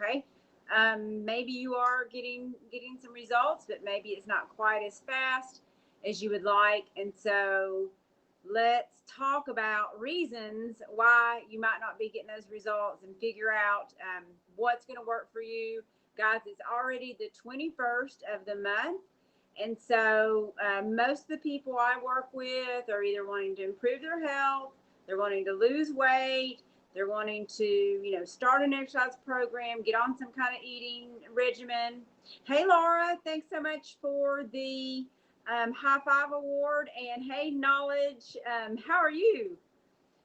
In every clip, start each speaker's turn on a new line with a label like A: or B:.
A: Okay. Maybe you are getting some results, but maybe it's not quite as fast as you would like. And so let's talk about reasons why you might not be getting those results and figure out what's going to work for you. Guys, it's already the 21st of the month. And so most of the people I work with are either wanting to improve their health, they're wanting to lose weight, they're wanting to, start an exercise program, get on some kind of eating regimen. Hey, Laura, thanks so much for the high five award. And hey, Knowledge, how are you?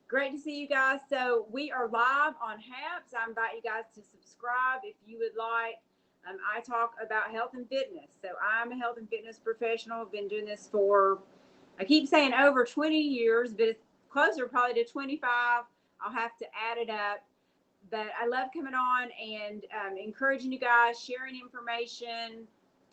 A: Great to see you guys. So we are live on HAPS. I invite you guys to subscribe if you would like. I talk about health and fitness. So I'm a health and fitness professional. I've been doing this for, I keep saying over 20 years, but it's closer probably to 25. I'll have to add it up. But I love coming on and encouraging you guys, sharing information,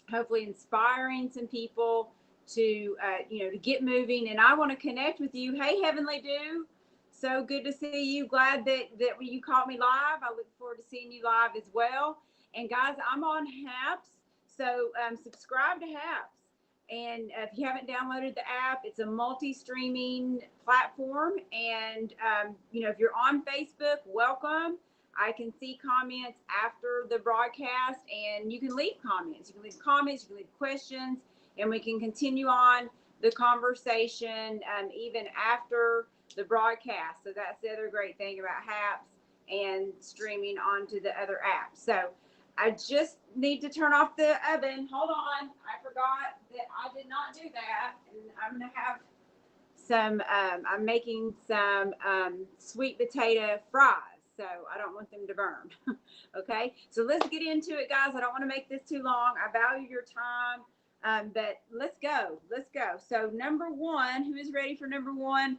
A: hopefully inspiring some people to, to get moving. And I want to connect with you. Hey, Heavenly Dew. So good to see you. Glad that you caught me live. I look forward to seeing you live as well. And guys, I'm on HAPS, so subscribe to HAPS. And if you haven't downloaded the app, it's a multi-streaming platform. And, if you're on Facebook, welcome. I can see comments after the broadcast, and you can leave comments. You can leave comments, you can leave questions, and we can continue on the conversation even after the broadcast. So that's the other great thing about HAPS and streaming onto the other apps. So I just need to turn off the oven. Hold on. I forgot that I did not do that. And I'm going to have some, I'm making some sweet potato fries. So I don't want them to burn. Okay. So let's get into it, guys. I don't want to make this too long. I value your time. But let's go. Let's go. So number one, who is ready for number one?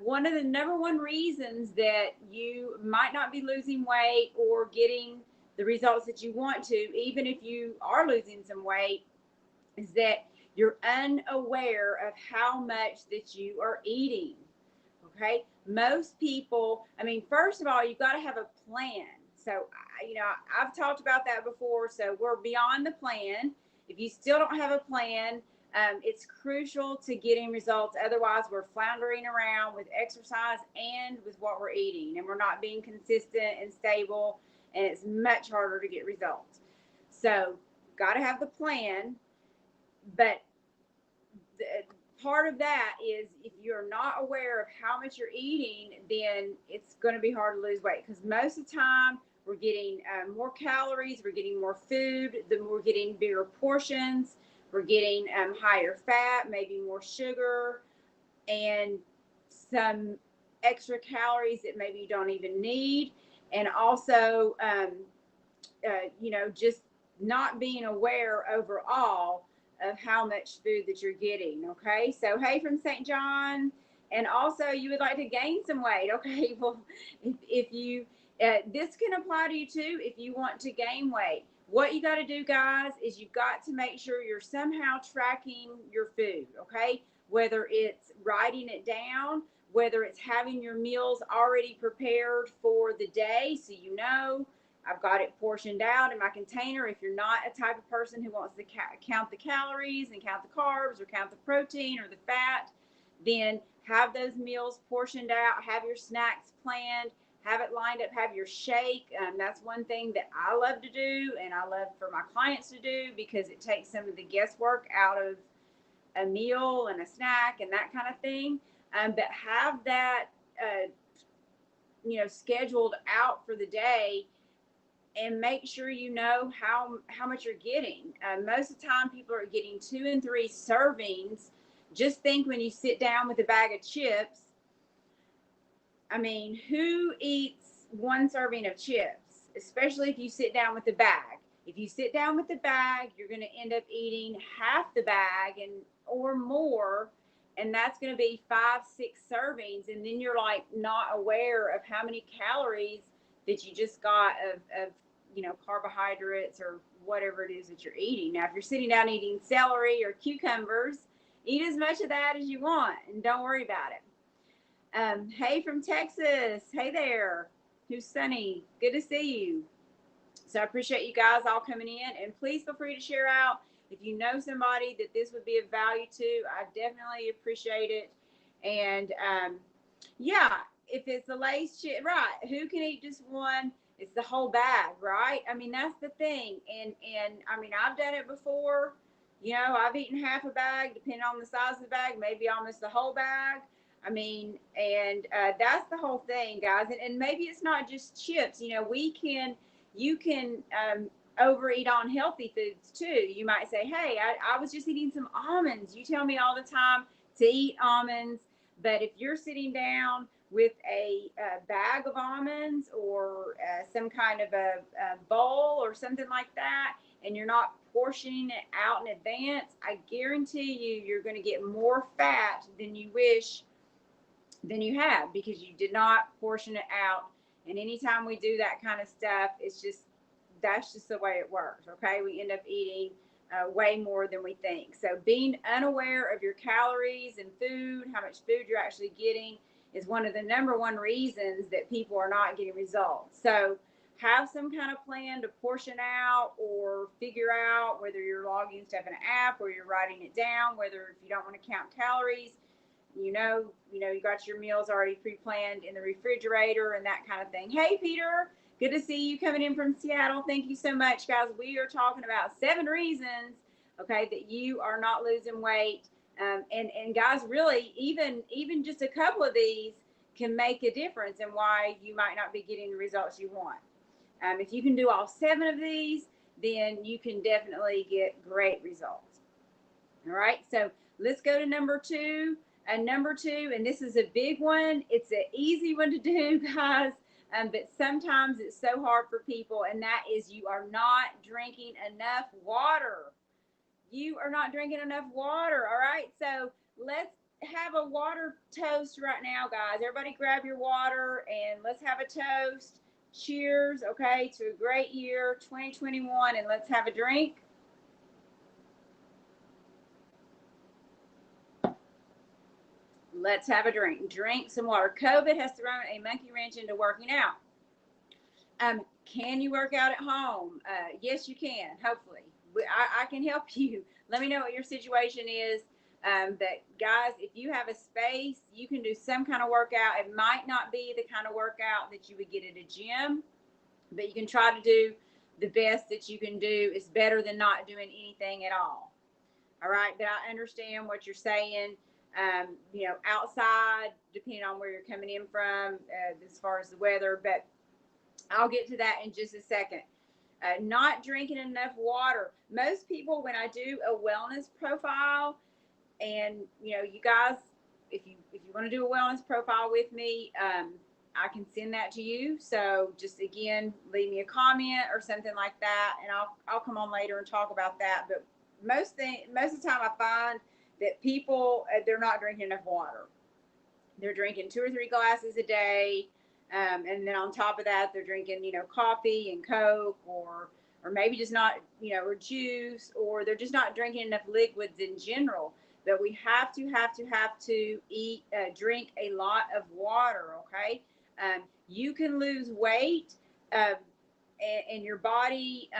A: One of the number one reasons that you might not be losing weight or getting the results that you want to, even if you are losing some weight, is that you're unaware of how much that you are eating. Okay. Most people, first of all, you've got to have a plan. So, I've talked about that before. So we're beyond the plan. If you still don't have a plan, it's crucial to getting results. Otherwise, we're floundering around with exercise and with what we're eating, and we're not being consistent and stable, and it's much harder to get results. So, got to have the plan. But part of that is if you're not aware of how much you're eating, then it's going to be hard to lose weight, because most of the time we're getting more calories, we're getting more food, we're getting bigger portions, we're getting higher fat, maybe more sugar, and some extra calories that maybe you don't even need. And also, just not being aware overall of how much food that you're getting. Okay. So, hey, from St. John. And also you would like to gain some weight. Okay. Well, if you, this can apply to you too. If you want to gain weight, what you got to do, guys, is you've got to make sure you're somehow tracking your food. Okay. Whether it's writing it down, whether it's having your meals already prepared for the day. So, I've got it portioned out in my container. If you're not a type of person who wants to count the calories and count the carbs or count the protein or the fat, then have those meals portioned out, have your snacks planned, have it lined up, have your shake. That's one thing that I love to do, and I love for my clients to do, because it takes some of the guesswork out of a meal and a snack and that kind of thing. But have that, scheduled out for the day, and make sure you know how much you're getting. Most of the time, people are getting 2 and 3 servings. Just think, when you sit down with a bag of chips, who eats 1 serving of chips, especially if you sit down with the bag? If you sit down with the bag, you're going to end up eating half the bag or more, and that's going to be 5, 6 servings, and then you're like not aware of how many calories that you just got of carbohydrates or whatever it is that you're eating. Now, if you're sitting down eating celery or cucumbers, eat as much of that as you want and don't worry about it. Hey, from Texas. Hey there. Who's Sunny? Good to see you. So I appreciate you guys all coming in, and please feel free to share out if you know somebody that this would be of value to. I definitely appreciate it. And yeah, if it's the Lay's chip, right? Who can eat just one? It's the whole bag, right? I mean, that's the thing. And I mean, I've done it before. You know, I've eaten half a bag, depending on the size of the bag, maybe almost the whole bag. I mean, and that's the whole thing, guys. And maybe it's not just chips. You know, you can overeat on healthy foods too. You might say, hey, I was just eating some almonds. You tell me all the time to eat almonds. But if you're sitting down with a bag of almonds or some kind of a bowl or something like that, and you're not portioning it out in advance, I guarantee you're going to get more fat than you wish than you have, because you did not portion it out. And anytime we do that kind of stuff, that's just the way it works. Okay, we end up eating way more than we think. So being unaware of your calories and food, how much food you're actually getting, is one of the number one reasons that people are not getting results. So have some kind of plan to portion out, or figure out whether you're logging stuff in an app or you're writing it down, whether if you don't want to count calories, you got your meals already pre-planned in the refrigerator and that kind of thing. Hey, Peter, good to see you coming in from Seattle. Thank you so much, guys. We are talking about 7 reasons, okay, that you are not losing weight. And guys, really, even just a couple of these can make a difference in why you might not be getting the results you want. If you can do all 7 of these, then you can definitely get great results. All right, so let's go to number 2. Number 2, and this is a big one. It's an easy one to do, guys, but sometimes it's so hard for people, and that is you are not drinking enough water. You are not drinking enough water, all right? So let's have a water toast right now, guys. Everybody grab your water, and let's have a toast. Cheers, okay, to a great year, 2021, and let's have a drink. Let's have a drink. Drink some water. COVID has thrown a monkey wrench into working out. Can you work out at home? Yes, you can, hopefully. I can help you. Let me know what your situation is. But guys, if you have a space, you can do some kind of workout. It might not be the kind of workout that you would get at a gym, but you can try to do the best that you can do. It's better than not doing anything at all. All right, but I understand what you're saying. Outside, depending on where you're coming in from, as far as the weather, but I'll get to that in just a second. Not drinking enough water. Most people, when I do a wellness profile, and you guys, if you want to do a wellness profile with me, I can send that to you. So just again, leave me a comment or something like that, and I'll come on later and talk about that. But most of the time, I find that people, they're not drinking enough water. They're drinking 2 or 3 glasses a day. And then on top of that, they're drinking, coffee and Coke, or maybe just not, or juice, or they're just not drinking enough liquids in general. But we have to drink a lot of water. Okay. You can lose weight, and your body,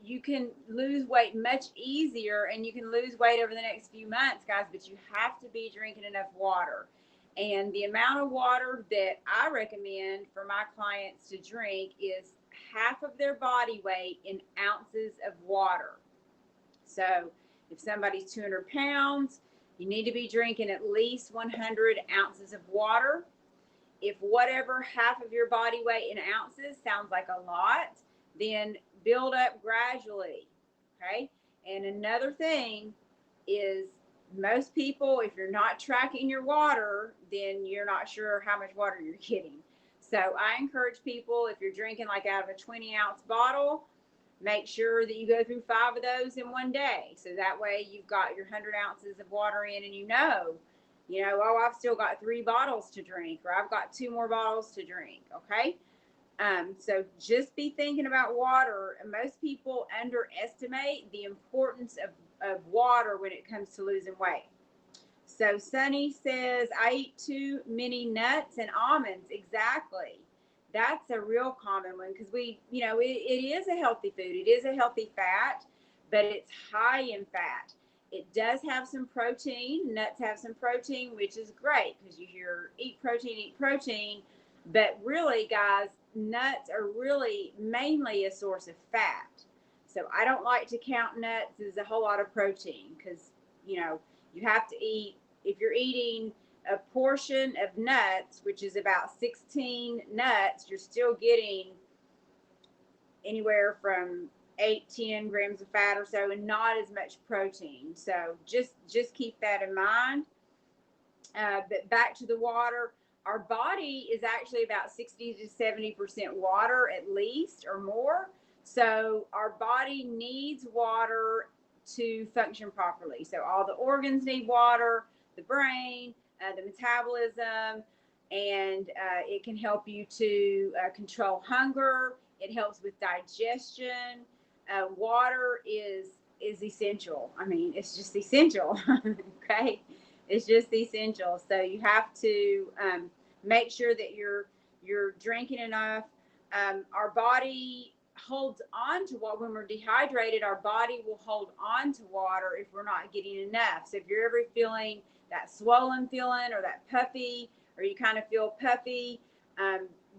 A: you can lose weight much easier, and you can lose weight over the next few months, guys, but you have to be drinking enough water. And the amount of water that I recommend for my clients to drink is half of their body weight in ounces of water. So if somebody's 200 pounds, you need to be drinking at least 100 ounces of water. If whatever half of your body weight in ounces sounds like a lot, then build up gradually, okay? And another thing is, most people, if you're not tracking your water, then you're not sure how much water you're getting. So I encourage people, if you're drinking like out of a 20-ounce bottle, make sure that you go through 5 of those in one day. So that way you've got your 100 ounces of water in, and I've still got 3 bottles to drink, or I've got 2 more bottles to drink, okay? So just be thinking about water. Most people underestimate the importance of water when it comes to losing weight. So Sunny says, I eat too many nuts and almonds. Exactly. That's a real common one because it is a healthy food. It is a healthy fat, but it's high in fat. It does have some protein. Nuts have some protein, which is great because you hear eat protein. But really, guys, nuts are really mainly a source of fat. So I don't like to count nuts as a whole lot of protein because, you have to eat, if you're eating a portion of nuts, which is about 16 nuts, you're still getting anywhere from 8-10 grams of fat or so, and not as much protein. So just keep that in mind. But back to the water, our body is actually about 60 to 70% water at least or more. So our body needs water to function properly. So all the organs need water, the brain, the metabolism, and it can help you to control hunger. It helps with digestion. Water is essential. I mean, it's just essential. Okay, it's just essential. So you have to make sure that you're drinking enough. Our body holds on to water. When we're dehydrated, our body will hold on to water if we're not getting enough. So if you're ever feeling that swollen feeling or that puffy, or you kind of feel puffy,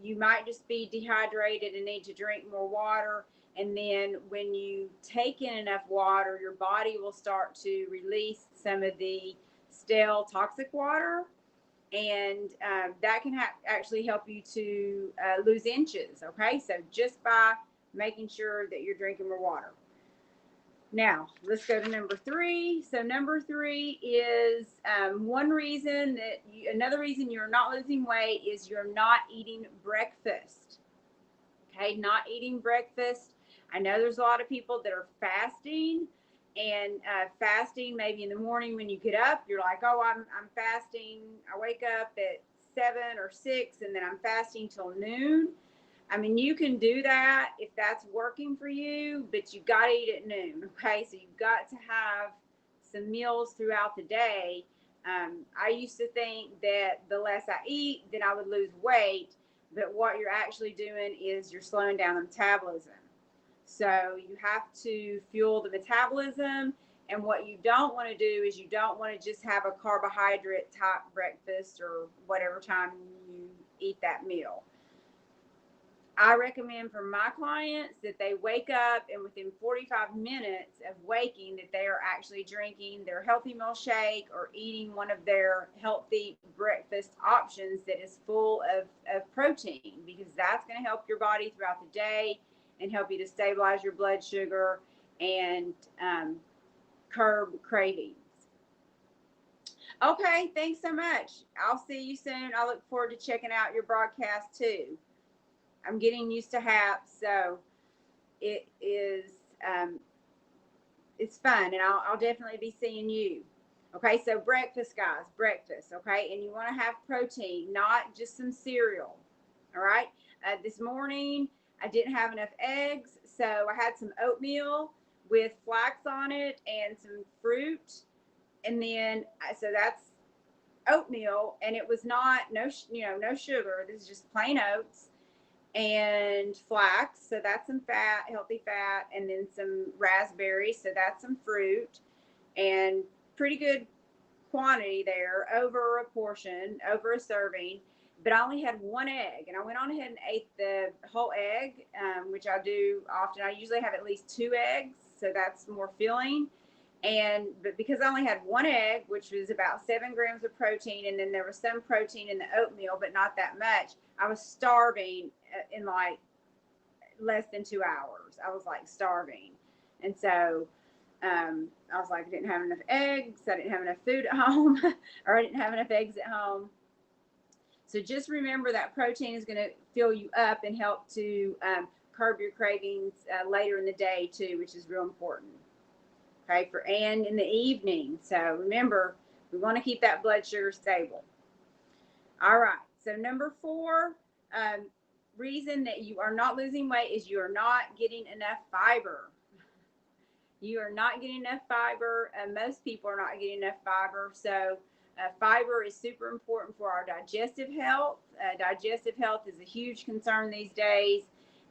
A: you might just be dehydrated and need to drink more water. And then when you take in enough water, your body will start to release some of the stale toxic water, and that can actually help you to lose inches. Okay, so just by making sure that you're drinking more water. Now let's go to number 3. So number 3 is another reason you're not losing weight is you're not eating breakfast. Okay, not eating breakfast. I know there's a lot of people that are fasting, and fasting maybe in the morning when you get up, you're like, oh, I'm fasting. I wake up at 7 or 6, and then I'm fasting till noon. I mean, you can do that if that's working for you, but you got to eat at noon. Okay, so you've got to have some meals throughout the day. I used to think that the less I eat, then I would lose weight. But what you're actually doing is you're slowing down the metabolism. So you have to fuel the metabolism. And what you don't want to do is you don't want to just have a carbohydrate type breakfast or whatever time you eat that meal. I recommend for my clients that they wake up, and within 45 minutes of waking, that they are actually drinking their healthy meal shake or eating one of their healthy breakfast options that is full of protein, because that's going to help your body throughout the day and help you to stabilize your blood sugar and curb cravings. Okay, thanks so much. I'll see you soon. I look forward to checking out your broadcast too. I'm getting used to HAP, so it is it's fun, and I'll definitely be seeing you. Okay, so breakfast, guys, breakfast. Okay, and you want to have protein, not just some cereal. All right. This morning I didn't have enough eggs, so I had some oatmeal with flax on it and some fruit, and then so that's oatmeal, and it was not no sugar. This is just plain oats and flax, so that's some fat, healthy fat, and then some raspberries, so that's some fruit, and pretty good quantity there, over a portion, over a serving. But I only had one egg, and I went on ahead and ate the whole egg, which I do often. I usually have at least 2 eggs, so that's more filling. But because I only had one egg, which was about 7 grams of protein, and then there was some protein in the oatmeal, but not that much, I was starving in like less than 2 hours. I was like starving. And so I was like, I didn't have enough eggs. I didn't have enough food at home, or I didn't have enough eggs at home. So just remember that protein is going to fill you up and help to curb your cravings later in the day too, which is real important. Okay, and in the evening. So remember, we want to keep that blood sugar stable. All right. So number 4, reason that you are not losing weight is you are not getting enough fiber. You are not getting enough fiber. Most people are not getting enough fiber. So Fiber is super important for our digestive health. Digestive health is a huge concern these days.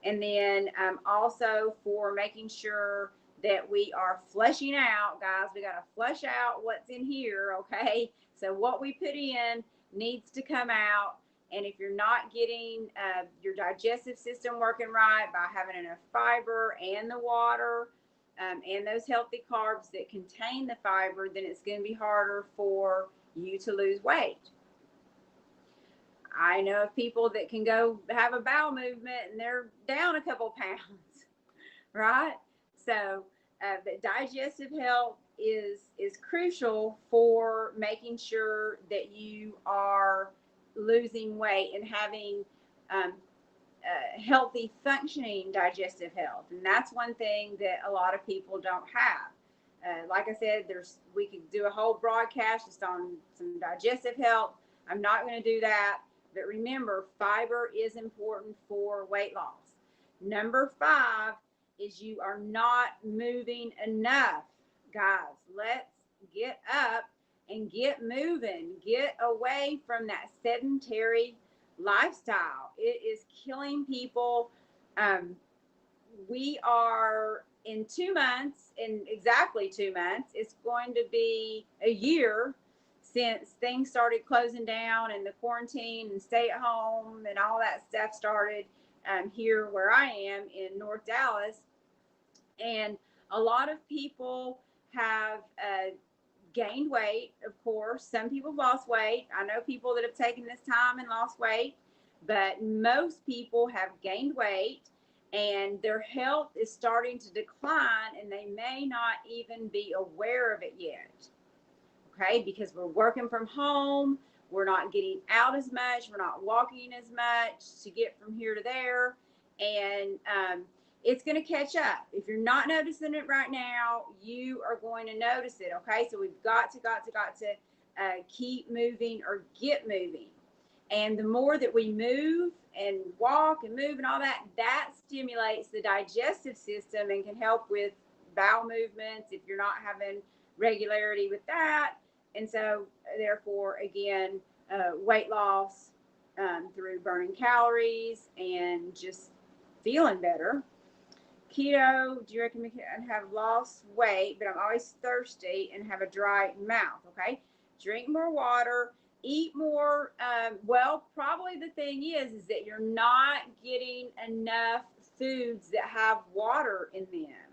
A: And then also for making sure that we are flushing out, guys. We got to flush out what's in here, okay? So what we put in needs to come out. And if you're not getting your digestive system working right by having enough fiber and the water and those healthy carbs that contain the fiber, then it's going to be harder for you to lose weight. I know of people that can go have a bowel movement and they're down a couple pounds, right? So the digestive health is crucial for making sure that you are losing weight and having healthy functioning digestive health. And that's one thing that a lot of people don't have. Like I said, we could do a whole broadcast just on some digestive health. I'm not going to do that. But remember, fiber is important for weight loss. Number 5 is you are not moving enough. Guys, let's get up and get moving. Get away from that sedentary lifestyle. It is killing people. We are in 2 months, in exactly 2 months, it's going to be a year since things started closing down and the quarantine and stay at home and all that stuff started here where I am in North Dallas. And a lot of people have gained weight, of course. Some people lost weight. I know people that have taken this time and lost weight, but most people have gained weight and their health is starting to decline and they may not even be aware of it yet. Okay, because we're working from home, we're not getting out as much, we're not walking as much to get from here to there, and it's going to catch up. If you're not noticing it right now, you are going to notice it. Okay, so we've got to keep moving or get moving, and the more that we move and walk and move and all that, that stimulates the digestive system and can help with bowel movements if you're not having regularity with that. And so therefore, again, weight loss through burning calories and just feeling better. Keto, do you reckon we can have lost weight, but I'm always thirsty and have a dry mouth? Okay, drink more water, eat more. Well, probably the thing is that you're not getting enough foods that have water in them.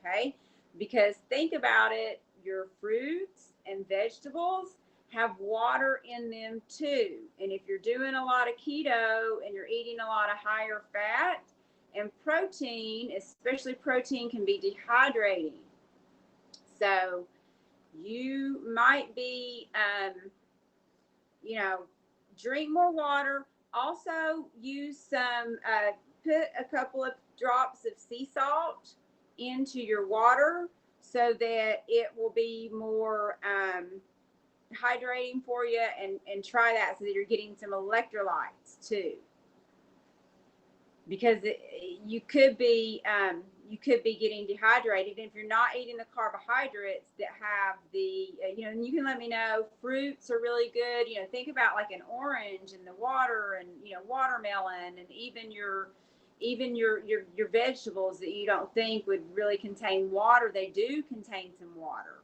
A: Okay, because think about it, your fruits and vegetables have water in them too. And if you're doing a lot of keto and you're eating a lot of higher fat and protein, especially protein, can be dehydrating. So you might be, drink more water. Also use some, put a couple of drops of sea salt into your water so that it will be more hydrating for you, and try that so that you're getting some electrolytes too, because you could be getting dehydrated. And if you're not eating the carbohydrates that have the and you can let me know, fruits are really good. Think about like an orange and the water, and watermelon, and even your vegetables that you don't think would really contain water, they do contain some water.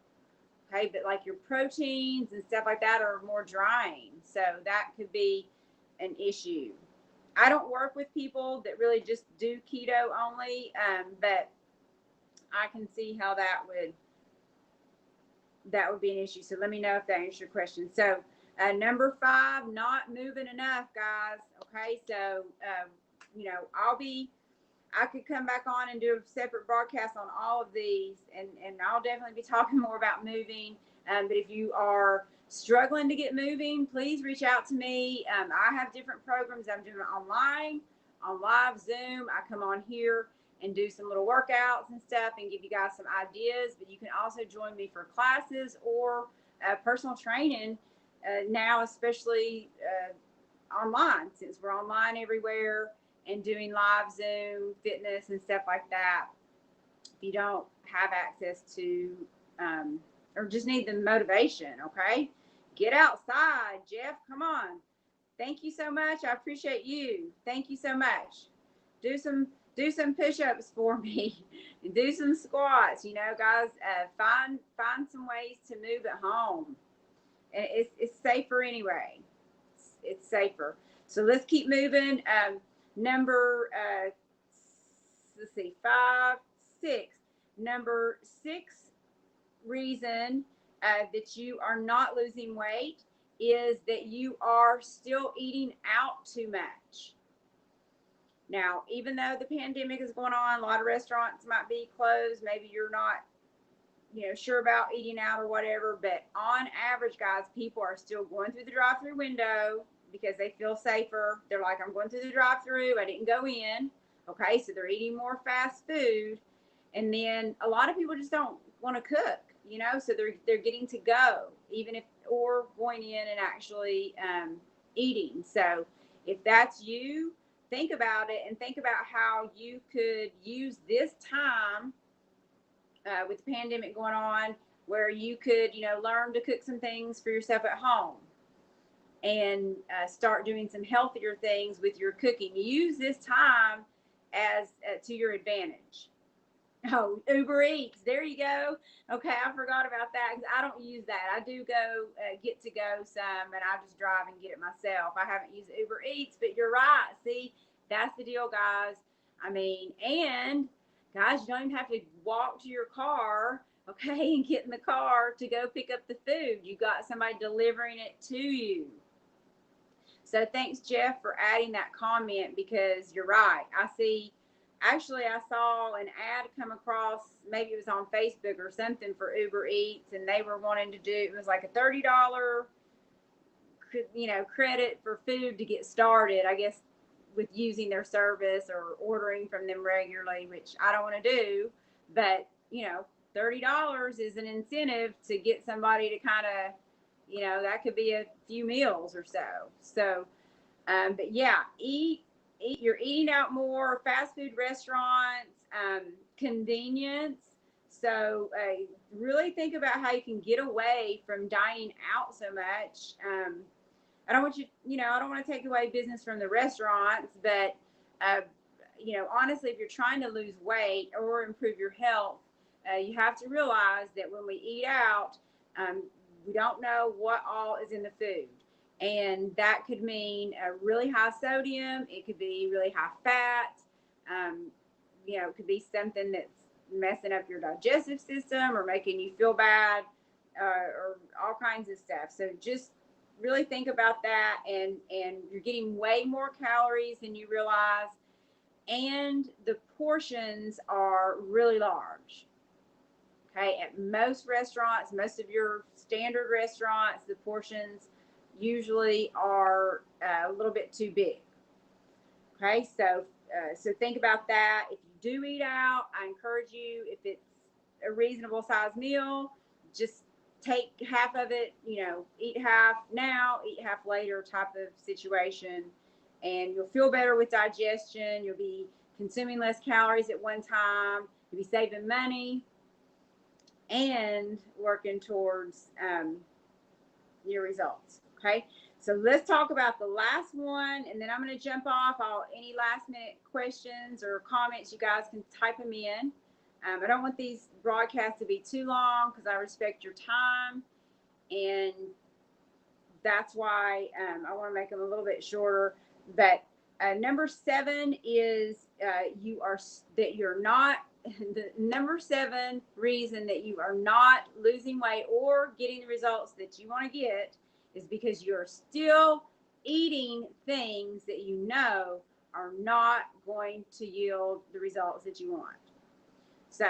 A: Okay, but like your proteins and stuff like that are more drying, so that could be an issue. I don't work with people that really just do keto only, but I can see how that would be an issue. So let me know if that answers your question. So number 5, not moving enough, guys. Okay, so I could come back on and do a separate broadcast on all of these, and I'll definitely be talking more about moving. But if you are struggling to get moving, please reach out to me. I have different programs I'm doing online, on live Zoom. I come on here and do some little workouts and stuff and give you guys some ideas. But you can also join me for classes or personal training now, especially online, since we're online everywhere and doing live Zoom fitness and stuff like that. If you don't have access to or just need the motivation, okay, Get outside, Jeff. Come on. Thank you so much. I appreciate you. Thank you so much. Do some do some push-ups for me. Do some squats. You know, guys. Find some ways to move at home. And it's safer anyway. It's safer. So let's keep moving. Number let's see, 5, 6. Number 6 reason that you are not losing weight is that you are still eating out too much. Now, even though the pandemic is going on, a lot of restaurants might be closed. Maybe you're not, sure about eating out or whatever. But on average, guys, people are still going through the drive-through window because they feel safer. They're like, I'm going through the drive-through. I didn't go in. Okay, so they're eating more fast food. And then a lot of people just don't want to cook, so they're getting to go, even if, or going in and actually eating. So if that's you, think about it and think about how you could use this time with the pandemic going on, where you could, learn to cook some things for yourself at home and start doing some healthier things with your cooking. Use this time as to your advantage. Oh, Uber Eats. There you go. Okay, I forgot about that because I don't use that. I do go get to go some, and I just drive and get it myself. I haven't used Uber Eats, but you're right. See, that's the deal, guys. I mean, and guys, you don't even have to walk to your car, okay, and get in the car to go pick up the food. You got somebody delivering it to you. So thanks, Jeff, for adding that comment, because you're right. Actually, I saw an ad come across, maybe it was on Facebook or something, for Uber Eats, and they were wanting to do, it was like a $30, credit for food to get started, I guess, with using their service or ordering from them regularly, which I don't want to do. But, $30 is an incentive to get somebody to kind of, that could be a few meals or so. So, but yeah, you're eating out more, fast food restaurants, convenience. So really think about how you can get away from dining out so much. I don't want I don't want to take away business from the restaurants, but honestly, if you're trying to lose weight or improve your health, you have to realize that when we eat out, we don't know what all is in the food. And that could mean a really high sodium. It could be really high fat. It could be something that's messing up your digestive system or making you feel bad, or all kinds of stuff. So just really think about that. And you're getting way more calories than you realize. And the portions are really large. Okay, at most restaurants, most of your standard restaurants, the portions usually are a little bit too big. Okay, so think about that. If you do eat out, I encourage you, if it's a reasonable size meal, just take half of it, eat half now, eat half later type of situation. And you'll feel better with digestion. You'll be consuming less calories at one time. You'll be saving money and working towards your results. Okay, so let's talk about the last one, and then I'm going to jump off. Any last minute questions or comments, you guys can type them in. I don't want these broadcasts to be too long because I respect your time, and that's why I want to make them a little bit shorter. But number 7 is you're not. The number 7 reason that you are not losing weight or getting the results that you want to get is because you're still eating things that are not going to yield the results that you want. So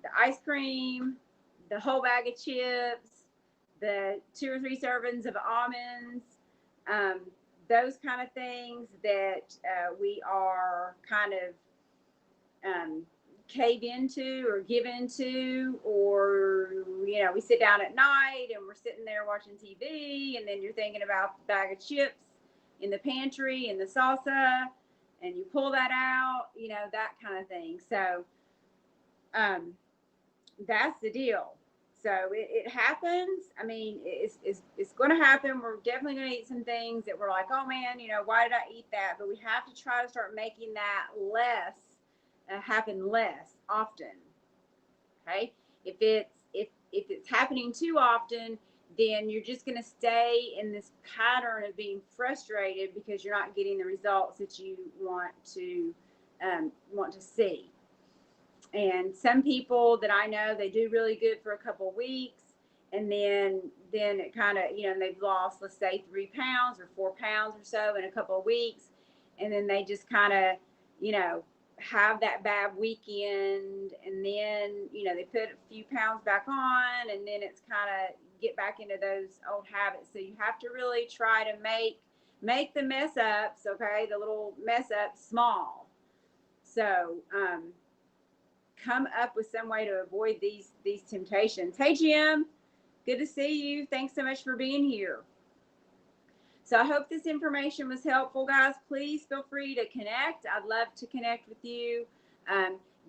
A: the ice cream, the whole bag of chips, the 2 or 3 servings of almonds, those kind of things that we are kind of cave into or give into, or we sit down at night and we're sitting there watching TV, and then you're thinking about the bag of chips in the pantry and the salsa, and you pull that out, that kind of thing. So that's the deal. So it happens. I mean, it's going to happen. We're definitely going to eat some things that we're like, oh man, why did I eat that? But we have to try to start making that less happen less often. Okay. If it's happening too often, then you're just going to stay in this pattern of being frustrated because you're not getting the results that you want to see. And some people that I know, they do really good for a couple of weeks, and then it kind of, they've lost, let's say, 3 pounds or 4 pounds or so in a couple of weeks, and then they just kind of, have that bad weekend, and then they put a few pounds back on, and then it's kind of get back into those old habits. So you have to really try to make the mess ups, okay, the little mess ups, small. So come up with some way to avoid these temptations. Hey Jim, good to see you. Thanks so much for being here. So I hope this information was helpful, guys. Please feel free to connect. I'd love to connect with you.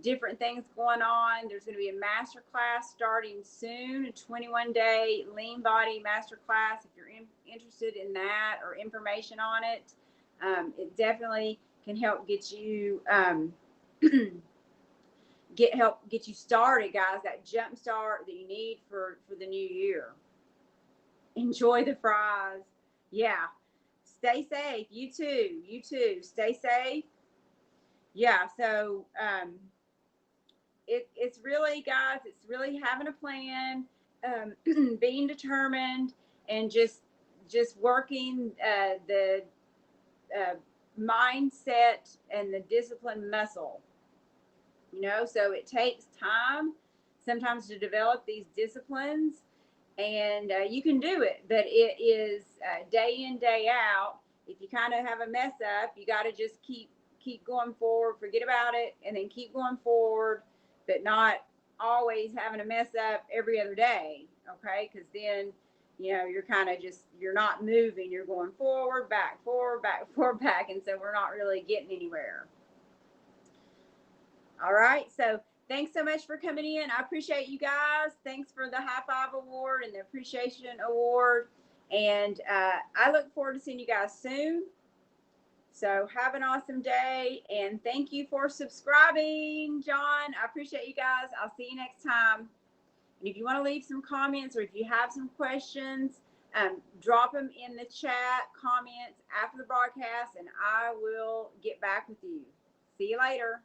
A: Different things going on. There's going to be a master class starting soon, a 21-day lean body master class. If you're interested in that or information on it, it definitely can help get you get you started, guys. That jump start that you need for the new year. Enjoy the fries. Yeah. Stay safe. You too. Stay safe. Yeah. So it's really, guys, it's really having a plan, being determined, and just working the mindset and the discipline muscle. So it takes time sometimes to develop these disciplines, and you can do it, but it is day in, day out. If you kind of have a mess up, you got to just keep going forward, forget about it, and then keep going forward, but not always having a mess up every other day, okay? Because then you're kind of just, you're not moving, you're going forward, back, and so we're not really getting anywhere. All right, so thanks so much for coming in. I appreciate you guys. Thanks for the high five award and the appreciation award. And I look forward to seeing you guys soon. So have an awesome day. And thank you for subscribing, John. I appreciate you guys. I'll see you next time. And if you want to leave some comments, or if you have some questions, drop them in the chat comments after the broadcast, and I will get back with you. See you later.